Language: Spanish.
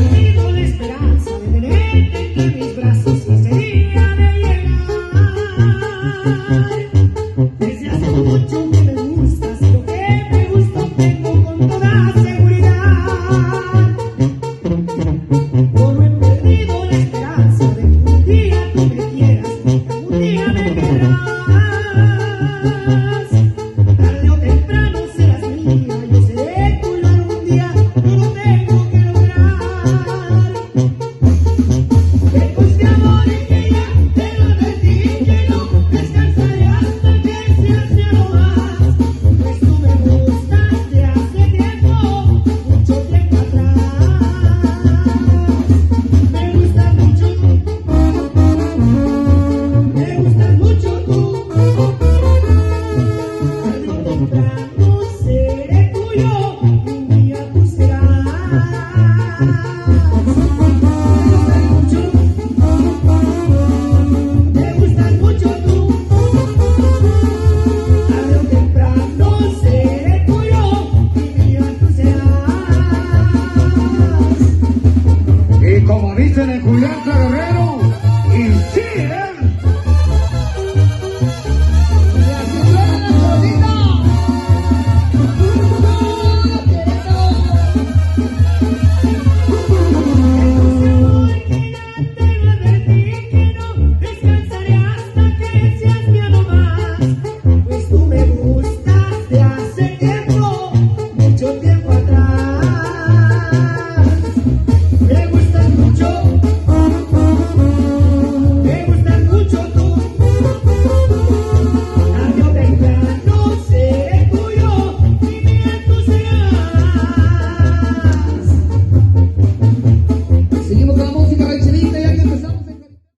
Tengo la esperanza de tenerte entre mis brazos y ese día de llegar. Desde hace mucho que me gustas y lo que me gusta tengo con toda seguridad. Yo no he perdido la esperanza de que un día tú me quieras, que algún día me querrás. Tarde o temprano serás mía, yo seré tuyo algún día, yo lo tengo que lograr. Después de amor y que ya te lo advertí que no descansaré hasta que seas mi algo más. Pues tú me gustas de hace tiempo, mucho tiempo atrás. Me gustas mucho tú, me gustas mucho tú. Tarde o temprano